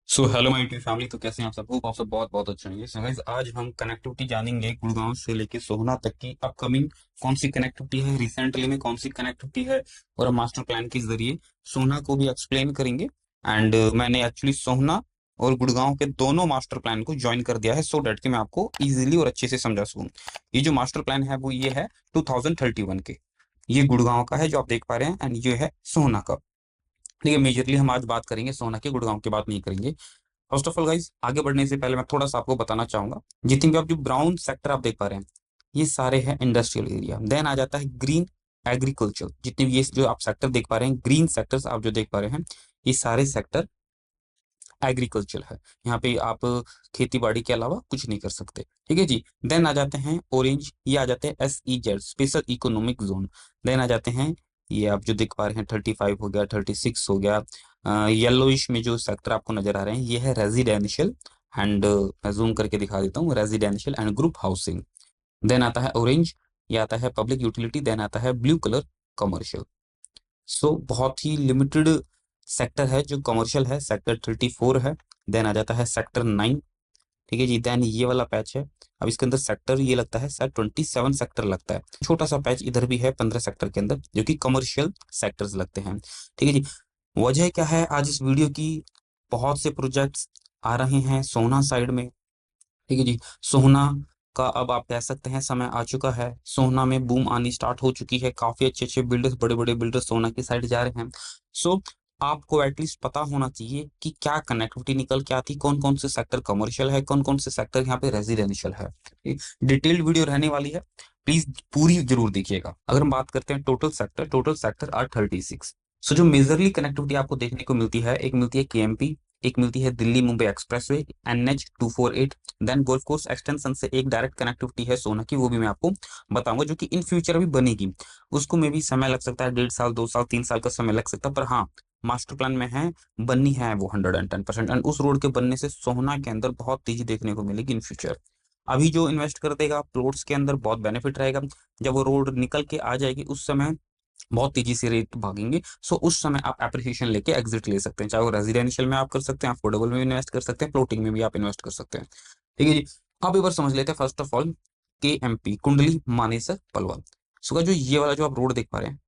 So hello my dear family. तो कैसे हैं आप सब? होप आप सब बहुत बहुत अच्छे होंगे। सो गाइस, आज हम कनेक्टिविटी जानेंगे गुड़गांव से लेके सोहना तक की अपकमिंग कौन सी कनेक्टिविटी है, रिसेंटली में कौन सी कनेक्टिविटी है, और हम मास्टर प्लान के जरिए सोहना को भी एक्सप्लेन करेंगे। एंड मैंने एक्चुअली सोहना और गुड़गांव के दोनों मास्टर प्लान को ज्वाइन कर दिया है सो डैट कि मैं आपको इजीली और अच्छे से समझा सकूं। ये जो मास्टर प्लान है वो ये है 2031 के। ये गुड़गांव का है जो आप देख पा रहे हैं, एंड ये है सोहना का। ठीक है, मेजरली हम आज बात करेंगे सोहना के, गुड़गांव की बात नहीं करेंगे। फर्स्ट ऑफ ऑल गाइज, आगे बढ़ने से पहले मैं थोड़ा सा आपको बताना चाहूंगा। जितने भी आप जो ब्राउन सेक्टर आप देख पा रहे हैं, ये सारे हैं इंडस्ट्रियल एरिया। देन आ जाता है ग्रीन एग्रीकल्चर। जितने भी ये जो आप सेक्टर देख पा रहे हैं, ग्रीन सेक्टर्स आप जो देख पा रहे हैं, ये सारे सेक्टर एग्रीकल्चर है। यहाँ पे आप खेती बाड़ी के अलावा कुछ नहीं कर सकते। ठीक है जी। देन आ जाते हैं ऑरेंज, ये आ जाते हैं SEZ, special economic zone. Then आ जाते हैं ये आप जो देख पा रहे हैं 35 हो गया, 36 हो गया। येलोइश में जो सेक्टर आपको नजर आ रहे हैं, ये है रेजिडेंशियल एंड, मैं जूम करके दिखा देता हूँ, residential and group housing. Then आता है ऑरेंज, ये आता है पब्लिक यूटिलिटी। देन आता है ब्लू कलर, कमर्शियल। सो बहुत ही लिमिटेड सेक्टर है जो कमर्शियल है, सेक्टर 34 है। देन आ जाता है सेक्टर 9। ठीक है जी। देन ये वाला पैच है, अब इसके अंदर सेक्टर ये लगता है शायद 27 सेक्टर लगता है। छोटा सा पैच इधर भी है 15 सेक्टर के अंदर, जो कि कमर्शियल सेक्टर्स लगते हैं। ठीक है जी। वजह क्या है आज इस वीडियो की? बहुत से प्रोजेक्ट्स आ रहे हैं सोहना साइड में। ठीक है जी। सोहना का अब आप कह सकते हैं समय आ चुका है। सोहना में बूम आनी स्टार्ट हो चुकी है, काफी अच्छे अच्छे बिल्डर्स, बड़े बड़े बिल्डर्स सोहना की साइड जा रहे हैं। सो आपको एटलीस्ट पता होना चाहिए कि क्या कनेक्टिविटी निकल के आती, कौन कौन से सेक्टर कमर्शियल है, कौन कौन से सेक्टर यहाँ पे रेजिडेंशियल है। डिटेल्ड वीडियो रहने वाली है, प्लीज पूरी जरूर देखिएगा। अगर हम बात करते हैं टोटल सेक्टर आर 36। सो जो मेजरली कनेक्टिविटी आपको देखने को मिलती है, एक मिलती है KMP, एक मिलती है Delhi Mumbai expressway NH 248। Then golf course extension से एक डायरेक्ट कनेक्टिविटी है सोना की, वो भी मैं आपको बताऊंगा, जो कि इन फ्यूचर भी बनेगी। उसको में भी समय लग सकता है, 1.5 साल 2 साल 3 साल का समय लग सकता है, पर हाँ, मास्टर प्लान में है, बननी है वो 110%। एंड उस रोड के बनने से सोहना के अंदर बहुत तेजी देखने को मिलेगी इन फ्यूचर। अभी जो इन्वेस्ट कर देगा प्लॉट्स के अंदर बहुत बेनिफिट रहेगा। जब वो रोड निकल के आ जाएगी उस समय बहुत तेजी से रेट भागेंगे। सो उस समय आप एप्रिसिएशन लेके एग्जिट ले सकते हैं, चाहे वो रेजिडेंशियल में आप कर सकते हैं, अफोर्डेबल में भी इन्वेस्ट कर सकते हैं, प्लॉटिंग में भी आप इन्वेस्ट कर सकते हैं। ठीक है जी। अब एक बार समझ लेते हैं first of all KMP, Kundli Manesar Palwal. सो जो ये वाला जो आप रोड देख पा रहे हैं,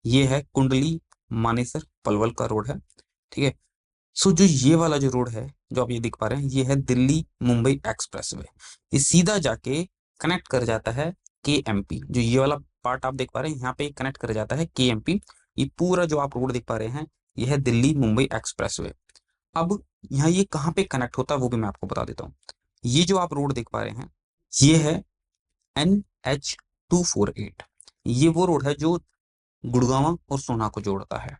ये है कुंडली मानेसर पलवल का रोड है। ठीक है। सो जो ये वाला जो रोड है जो आप ये दिख पा रहे हैं, ये है दिल्ली मुंबई एक्सप्रेसवे। ये सीधा जाके कनेक्ट कर जाता है KMP। जो ये वाला पार्ट आप देख पा रहे हैं, यहाँ पे कनेक्ट कर जाता है KMP। ये पूरा जो आप रोड देख पा रहे हैं, ये है दिल्ली मुंबई एक्सप्रेसवे। अब यहाँ ये कहाँ पे कनेक्ट होता है वो भी मैं आपको बता देता हूँ। ये जो आप रोड देख पा रहे हैं, ये है NH 248। ये वो रोड है जो गुड़गांव और सोना को जोड़ता है।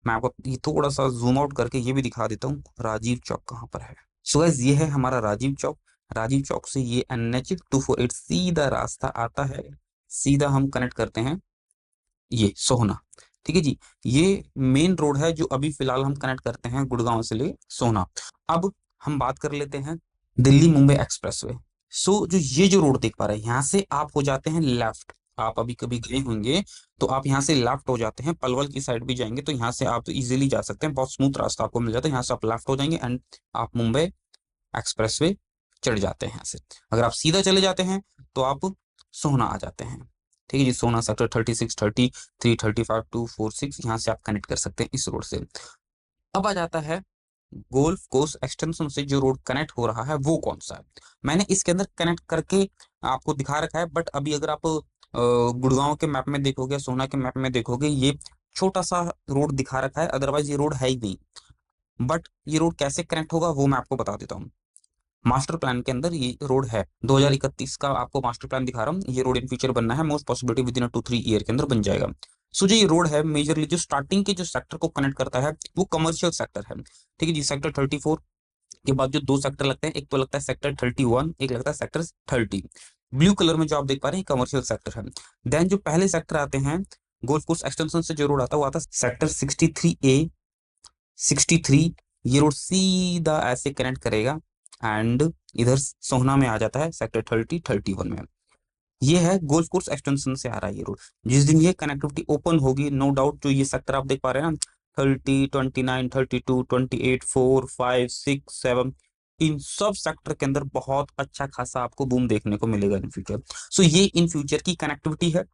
मैं आपको ये थोड़ा सा जूम आउट करके ये भी दिखा देता हूँ राजीव चौक कहाँ पर है। सो गाइस, ये है हमारा राजीव चौक। राजीव चौक से ये NH 248 सीधा रास्ता आता है, सीधा हम कनेक्ट करते हैं ये सोहना। ठीक है जी। ये मेन रोड है जो अभी फिलहाल हम कनेक्ट करते हैं गुड़गांव से ले सोहना। अब हम बात कर लेते हैं दिल्ली मुंबई एक्सप्रेसवे। सो जो ये जो रोड देख पा रहे हैं, यहाँ से आप हो जाते हैं लेफ्ट। आप अभी कभी गए होंगे तो आप यहाँ से लेफ्ट हो जाते हैं, पलवल की साइड भी जाएंगे तो यहाँ से आप तो इजीली जा सकते हैं, बहुत स्मूथ रास्ता आपको मिल जाता है। यहाँ से आप लेफ्ट हो जाएंगे एंड आप मुंबई एक्सप्रेसवे चढ़ जाते हैं यहाँ से। अगर आप सीधा चले जाते हैं तो आप सोहना आ जाते हैं। ठीक है जी। सोहना सेक्टर 36, 33, 35, 246, यहाँ से आप कनेक्ट कर सकते हैं इस रोड से। अब आ जाता है गोल्फ कोर्स एक्सटेंशन से जो रोड कनेक्ट हो रहा है वो कौन सा है। मैंने इसके अंदर कनेक्ट करके आपको दिखा रखा है, बट अभी अगर आप गुड़गांव के मैप में देखोगे, सोना के मैप में देखोगे, ये छोटा सा रोड दिखा रखा है, अदरवाइज ये रोड है ही नहीं। बट ये रोड कैसे कनेक्ट होगा वो मैं आपको बता देता हूँ। मास्टर प्लान के अंदर ये रोड है, 2031 का आपको मास्टर प्लान दिखा रहा हूँ। ये रोड इन फ्यूचर बनना है, most possibility with in 2-3 year के अंदर बन जाएगा। सो जो ये रोड है मेजरली जो स्टार्टिंग के जो सेक्टर को कनेक्ट करता है वो कमर्शियल सेक्टर है। ठीक है जी। सेक्टर 34 के बाद जो दो सेक्टर लगते हैं, एक तो लगता है सेक्टर 31, एक लगता है सेक्टर 30। ब्लू कलर में जो आप देख पा रहे हैं कमर्शियल सेक्टर है। देन जो पहले सेक्टर आते हैं गोल्फ कोर्स एक्सटेंशन से जो रोड आता है वो आता है सेक्टर 63A, 63। ये रोड सीधा ऐसे कनेक्ट करेगा एंड इधर सोहना में आ जाता है सेक्टर 30-31 में। ये है गोल्फ कोर्स एक्सटेंशन से आ रहा है ये रोड। जिस दिन ये कनेक्टिविटी ओपन होगी, नो डाउट जो ये सेक्टर आप देख पा रहे हैं ना, 30, 29, 32, 28, 4, 5, 6, 7, इन सब सेक्टर के अंदर बहुत अच्छा खासा आपको बूम देखने को मिलेगा इन फ्यूचर। सो ये इन फ्यूचर की कनेक्टिविटी है।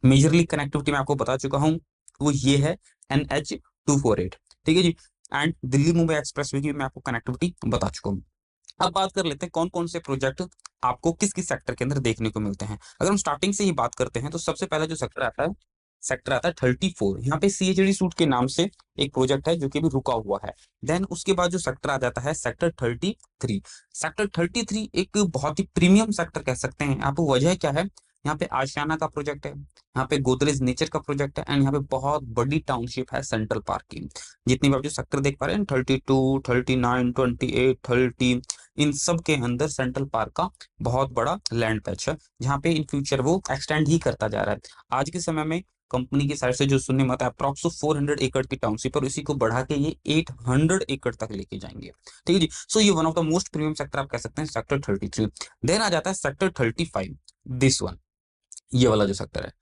मेजरली कनेक्टिविटी मैं आपको बता चुका हूँ, वो ये है NH248, ठीक है जी। And Delhi Mumbai express way की मैं आपको कनेक्टिविटी बता चुका हूँ। अब बात कर लेते हैं कौन कौन से प्रोजेक्ट आपको किस किस सेक्टर के अंदर देखने को मिलते हैं। अगर हम स्टार्टिंग से ही बात करते हैं तो सबसे पहला जो सेक्टर आता है, सेक्टर आता है 34। यहाँ पे CHD सूट के नाम से एक प्रोजेक्ट है जो कि अभी रुका हुआ है। देन उसके बाद जो सेक्टर आ जाता है सेक्टर 33। सेक्टर 33 एक बहुत ही प्रीमियम सेक्टर कह सकते हैं आप। वजह क्या है, यहाँ पे आशियाना का प्रोजेक्ट है, यहाँ पे गोदरेज नेचर का प्रोजेक्ट है, एंड यहाँ पे बहुत बड़ी टाउनशिप है सेंट्रल पार्क की। जितनी भी आप जो सेक्टर देख पा रहे हैं 32, 39, 28, 30, इन सब के अंदर सेंट्रल पार्क का बहुत बड़ा लैंड पैच है, जहाँ पे इन फ्यूचर वो एक्सटेंड ही करता जा रहा है। आज के समय में कंपनी की साइड से जो सुनने में आता है अप्रॉक्स 400 एकड़ की टाउनशिप, और इसी को बढ़ा के ये 800 एकड़ तक लेके जाएंगे, ठीक है जी। सो ये one of the most premium sector आप कह सकते हैं, सेक्टर 33। देन आ जाता है सेक्टर 35, दिस वन, ये वाला जो सेक्टर है।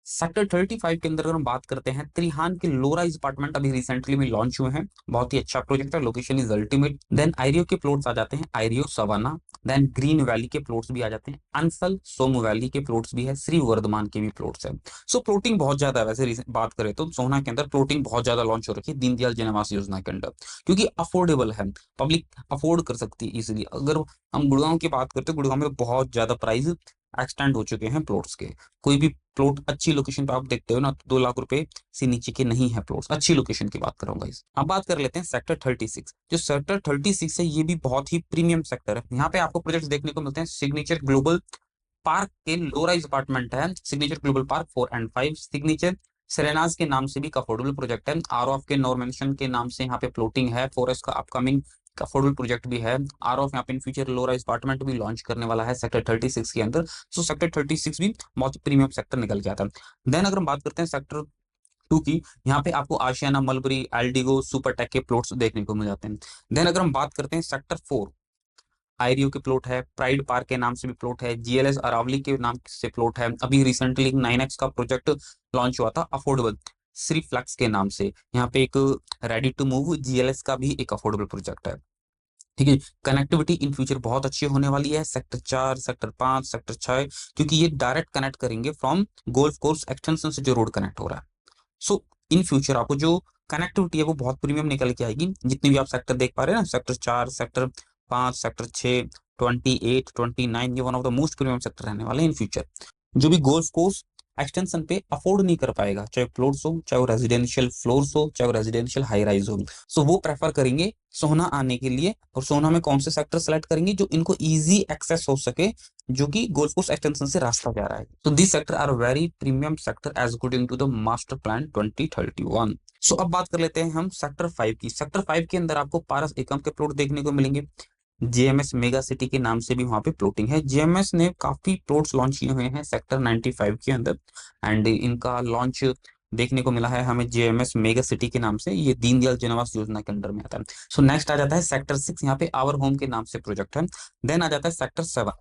सेक्टर 35 के अंदर अगर हम बात करते हैं, त्रिहान के लो राइज अपार्टमेंट अभी रिसेंटली में लॉन्च हुए हैं, बहुत ही अच्छा प्रोजेक्ट है, लोकेशन इज अल्टीमेट। देन आइरियो के प्लॉट्स आ जाते हैं, आइरियो सवाना। देन ग्रीन वैली के प्लॉट्स भी आ जाते हैं, अंसल सोम वैली के प्लॉट्स भी है, श्री वर्धमान के भी प्लॉट्स है। सो प्लॉटिंग बहुत ज्यादा है। वैसे बात करें तो सोहना के अंदर प्लॉटिंग बहुत ज्यादा लॉन्च हो रखी है दीनदयाल जन आवास योजना के अंडर, क्योंकि अफोर्डेबल है, पब्लिक अफोर्ड कर सकती है इजिली। अगर हम गुड़गांव की बात करते हैं, गुड़गांव में तो बहुत ज्यादा प्राइस एक्सटेंड हो चुके हैं प्लॉट्स के। कोई भी प्लॉट अच्छी लोकेशन पे आप देखते हो ना, तो 2 लाख रुपए से नीचे के नहीं है प्लॉट्स, अच्छी लोकेशन की बात करूंगा इस। अब बात कर लेते हैं सेक्टर 36। जो सेक्टर 36 है ये भी बहुत ही प्रीमियम सेक्टर है। यहाँ पे आपको प्रोजेक्ट्स देखने को मिलते हैं, सिग्नेचर ग्लोबल पार्क के लो राइज अपार्टमेंट है, Signature Global Park 4 and 5, Signature Serenas के नाम से भी अफोर्डेबल प्रोजेक्ट है, आर ऑफ के नॉर्मेंशन के नाम से यहाँ पे प्लॉटिंग है, फॉरेस्ट का अपकमिंग अफोर्डेबल प्रोजेक्ट भी है। आर ऑफ यहाँ पे in future low rise apartment भी लॉन्च करने वाला है सेक्टर 36 के अंदर। सो सेक्टर 36 भी बहुत प्रीमियम सेक्टर निकल के आता है। देन अगर हम बात करते हैं सेक्टर 2 की, यहाँ पे आपको आशियाना, मलबरी, एल्डिगो, सुपरटेक के प्लॉट्स देखने को मिल जाते हैं। देन अगर हम बात करते हैं सेक्टर 4, आईरियो के प्लॉट है, प्राइड पार्क के नाम से भी प्लॉट है, GLS अरावली के नाम से प्लॉट है। अभी रिसेंटली 9X का प्रोजेक्ट लॉन्च हुआ था अफोर्डेबल, श्री फ्लैक्स के नाम से। यहाँ पे एक रेडी टू मूव GLS का भी एक अफोर्डेबल प्रोजेक्ट है, ठीक है। कनेक्टिविटी इन फ्यूचर बहुत अच्छी होने वाली है सेक्टर 4, सेक्टर 5, सेक्टर 6, क्योंकि ये डायरेक्ट कनेक्ट करेंगे फ्रॉम गोल्फ कोर्स एक्सटेंशन से जो रोड कनेक्ट हो रहा है। सो इन फ्यूचर आपको जो कनेक्टिविटी है वो बहुत प्रीमियम निकल के आएगी। जितनी भी आप सेक्टर देख पा रहे हैं ना, सेक्टर 4, सेक्टर 5, सेक्टर 6, 28, 29, ये one of the most premium sector रहने वाले हैं इन फ्यूचर। जो भी गोल्फ कोर्स एक्सटेंशन पे अफोर्ड नहीं कर पाएगा, चाहे फ्लोर्स हो, चाहे वो रेजिडेंशियल फ्लोर्स हो, चाहे वो रेजिडेंशियल हाई राइज हो, सो वो प्रेफर करेंगे सोहना आने के लिए। और सोहना में कौन से सेक्टर सेलेक्ट करेंगे जो इनको इजी एक्सेस हो सके, जो कि गोल्फ कोर्स एक्सटेंशन से रास्ता जा रहा है। तो this sector are very premium sector as according to the master plan 2031। So अब बात कर लेते हैं हम सेक्टर 5 की। सेक्टर 5 के अंदर आपको पारस एकम के प्लॉट देखने को मिलेंगे, JMS मेगा सिटी के नाम से भी वहां पे प्लॉटिंग है। JMS ने काफी प्लॉट्स लॉन्च किए हुए हैं सेक्टर 95 के अंदर, एंड इनका लॉन्च देखने को मिला है हमें JMS मेगा सिटी के नाम से। ये दीनदयाल जन आवास योजना के अंडर में आता है। सो नेक्स्ट आ जाता है सेक्टर 6, यहाँ पे आवर होम के नाम से प्रोजेक्ट है। देन आ जाता है सेक्टर 7,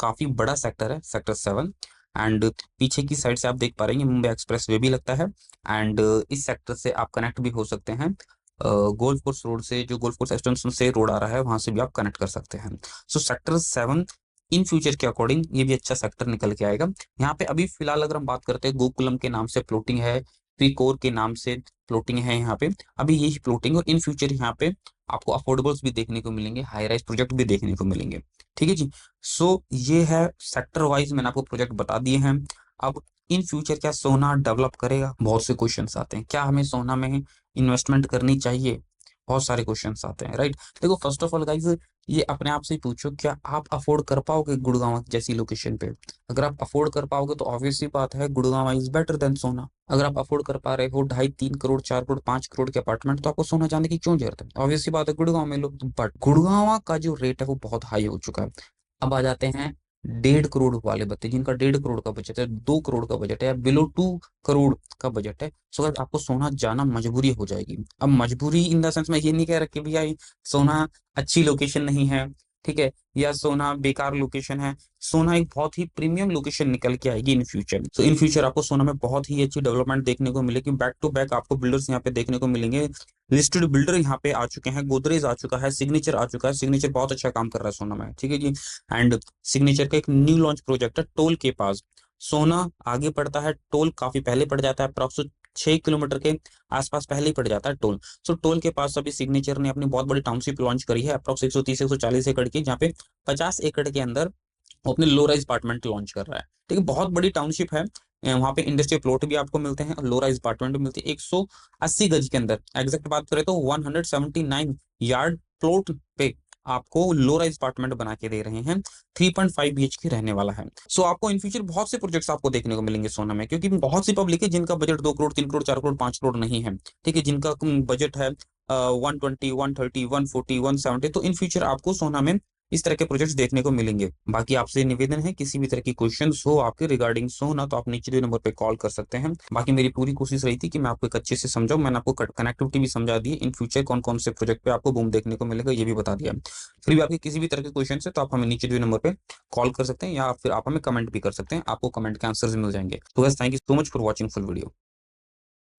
काफी बड़ा सेक्टर है सेक्टर 7, एंड पीछे की साइड से आप देख पा रहे हैं मुंबई एक्सप्रेस वे भी लगता है, एंड इस सेक्टर से आप कनेक्ट भी हो सकते हैं गोल्फ कोर्स रोड से, जो गोल्फ कोर्स एक्सटेंशन से रोड आ रहा है वहां से भी आप कनेक्ट कर सकते हैं। सो सेक्टर 7 इन फ्यूचर के अकॉर्डिंग ये भी अच्छा सेक्टर निकल के आएगा। यहाँ पे अभी फिलहाल अगर हम बात करते हैं, गोकुलम के नाम से प्लॉटिंग है, प्रीकोर के नाम से प्लॉटिंग है यहाँ पे, अभी यही प्लॉटिंग। और इन फ्यूचर यहाँ पे आपको अफोर्डेबल्स भी देखने को मिलेंगे, हाई राइज प्रोजेक्ट भी देखने को मिलेंगे, ठीक है जी। सो ये है सेक्टर वाइज मैंने आपको प्रोजेक्ट बता दिए हैं। अब इन फ्यूचर क्या सोना डेवलप करेगा, बहुत से क्वेश्चंस आते हैं। क्या हमें सोना में इन्वेस्टमेंट करनी चाहिए, बहुत सारे क्वेश्चंस आते हैं, राइट। देखो फर्स्ट ऑफ ऑल गाइस, ये अपने आप से ही पूछो, क्या आप अफोर्ड कर पाओगे गुड़गांव जैसी लोकेशन पे। अगर आप अफोर्ड कर पाओगे तो ऑब्वियस सी बात है गुड़गांव इज बेटर देन सोना। अगर आप अफोर्ड कर पा रहे हो 2.5-3 करोड़, 4 करोड़, 5 करोड़ के अपार्टमेंट, तो आपको सोना जाने की क्यों जरूरत है, ऑब्वियस सी बात है गुड़गांव में लो। बट गुड़गांव का जो रेट है वो बहुत हाई हो चुका है। अब आ जाते हैं 1.5 करोड़ वाले बच्चे, जिनका 1.5 करोड़ का बजट है, 2 करोड़ का बजट है, या बिलो 2 करोड़ का बजट है। सो अगर आपको सोना जाना मजबूरी हो जाएगी। अब मजबूरी इन द सेंस में ये नहीं कह रहा कि भैया सोना अच्छी लोकेशन नहीं है, ठीक है, या सोना बेकार लोकेशन है, सोना एक बहुत ही प्रीमियम लोकेशन निकल के आएगी इन फ्यूचर। तो इन फ्यूचर आपको सोना में बहुत ही अच्छी डेवलपमेंट देखने को मिलेगी, बैक टू बैक आपको बिल्डर्स यहाँ पे देखने को मिलेंगे। लिस्टेड बिल्डर यहाँ पे आ चुके हैं, गोदरेज आ चुका है, सिग्नेचर आ चुका है, सिग्नेचर बहुत अच्छा काम कर रहा है सोना में, ठीक है जी। एंड सिग्नेचर का एक न्यू लॉन्च प्रोजेक्ट है टोल के पास। सोना आगे पड़ता है, टोल काफी पहले पड़ जाता है, अप्रॉक्स 6 किलोमीटर के आसपास पहले ही पड़ जाता है टोल। सो टोल के पास अभी सिग्नेचर ने अपनी बहुत बड़ी टाउनशिप लॉन्च करी है, अप्रॉक्स 130-140 एकड़ की, जहाँ पे 50 एकड़ के अंदर वो अपने लो राइज अपार्टमेंट लॉन्च कर रहा है। ठीक है, बहुत बड़ी टाउनशिप है, वहाँ पे इंडस्ट्रियल प्लॉट भी आपको मिलते हैं, लो राइज अपार्टमेंट भी मिलती है 180 गज के अंदर। एग्जैक्ट बात करें तो 179 यार्ड प्लॉट पे आपको लो राइज अपार्टमेंट बना के दे रहे हैं, 3.5 BHK रहने वाला है। सो आपको इन फ्यूचर बहुत से प्रोजेक्ट्स आपको देखने को मिलेंगे सोना में, क्योंकि बहुत सी पब्लिक है जिनका बजट 2 करोड़ 3 करोड़ 4 करोड़ 5 करोड़ नहीं है, ठीक है, जिनका बजट है 120 130 140 170। तो इन फ्यूचर आपको सोना में इस तरह के प्रोजेक्ट्स देखने को मिलेंगे। बाकी आपसे निवेदन है, किसी भी तरह की क्वेश्चंस हो आपके रिगार्डिंग सोना तो आप नीचे दिए नंबर पे कॉल कर सकते हैं। बाकी मेरी पूरी कोशिश रही थी कि मैं आपको एक अच्छे से समझाऊं, मैंने आपको कनेक्टिविटी भी समझा दी, इन फ्यूचर कौन कौन से प्रोजेक्ट पे आपको बूम देखने को मिलेगा ये भी बता दिया। फिर भी आपके किसी भी तरह के क्वेश्चन है तो आप हमें नीचे दिए नंबर पे कॉल कर सकते हैं, या फिर आप हमें कमेंट भी कर सकते हैं, आपको कमेंट के आंसर मिल जाएंगे। तो बस thank you so much for watching full video.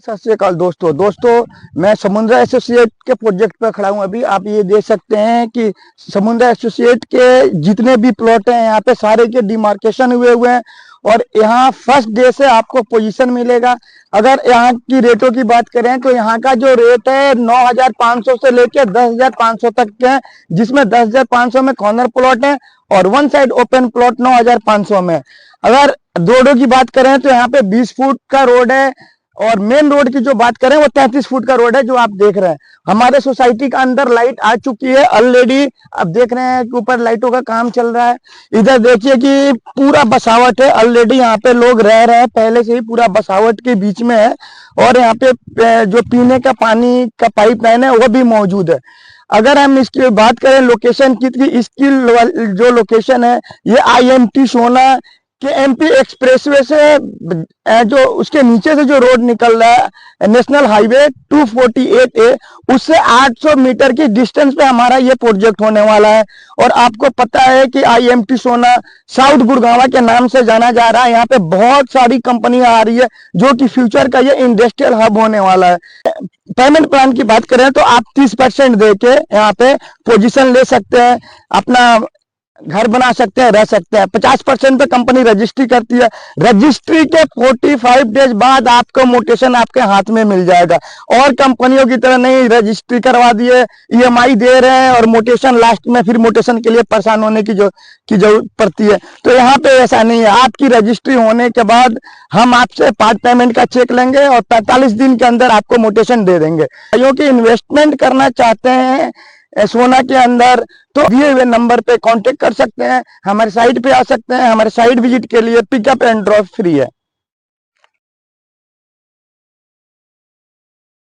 सत श्री अकाल दोस्तों, मैं समुद्रा एसोसिएट के प्रोजेक्ट पर खड़ा हूं। अभी आप ये देख सकते हैं कि समुद्रा एसोसिएट के जितने भी प्लॉट हैं यहाँ पे सारे के डिमार्केशन हुए हैं, और यहाँ फर्स्ट डे से आपको पोजीशन मिलेगा। अगर यहाँ की रेटों की बात करें तो यहाँ का जो रेट है 9,500 से लेके 10,500 तक के है, जिसमें 10,500 में कॉर्नर प्लॉट है और वन साइड ओपन प्लॉट 9,500 में। अगर रोडों की बात करें तो यहाँ पे 20 फुट का रोड है, और मेन रोड की जो बात करें वो 33 फुट का रोड है जो आप देख रहे हैं। हमारे सोसाइटी का अंदर लाइट आ चुकी है ऑलरेडी, आप देख रहे हैं कि ऊपर लाइटों का काम चल रहा है। इधर देखिए कि पूरा बसावट है, ऑलरेडी यहाँ पे लोग रह रहे हैं, पहले से ही पूरा बसावट के बीच में है। और यहाँ पे जो पीने का पानी का पाइप लाइन है वो भी मौजूद है। अगर हम इसकी बात करें लोकेशन की, इसकी जो लोकेशन है ये IMT सोना कि MP एक्सप्रेसवे से जो उसके नीचे से जो रोड निकल रहा है नेशनल हाईवे 248A, उससे 800 मीटर की डिस्टेंस पे हमारा ये प्रोजेक्ट होने वाला है। और आपको पता है कि IMT सोना साउथ गुड़गांव के नाम से जाना जा रहा है। यहाँ पे बहुत सारी कंपनियां आ रही है जो कि फ्यूचर का ये इंडस्ट्रियल हब होने वाला है। पेमेंट प्लान की बात करें तो आप 30% दे के यहाँ पे पोजीशन ले सकते हैं, अपना घर बना सकते हैं, रह सकते हैं। 50% पे कंपनी रजिस्ट्री करती है, रजिस्ट्री के 45 डेज बाद आपको मोटेशन आपके हाथ में मिल जाएगा। और कंपनियों की तरह नहीं रजिस्ट्री करवा दिए, EMI दे रहे हैं और मोटेशन लास्ट में फिर मोटेशन के लिए परेशान होने की जरूरत पड़ती है। तो यहाँ पे ऐसा नहीं है, आपकी रजिस्ट्री होने के बाद हम आपसे पार्ट पेमेंट का चेक लेंगे और 45 दिन के अंदर आपको मोटेशन दे देंगे। क्योंकि इन्वेस्टमेंट करना चाहते हैं सोना के अंदर तो दिए हुए नंबर पे कांटेक्ट कर सकते हैं, हमारे साइट पे आ सकते हैं। हमारे साइट विजिट के लिए पिकअप एंड ड्रॉप फ्री है।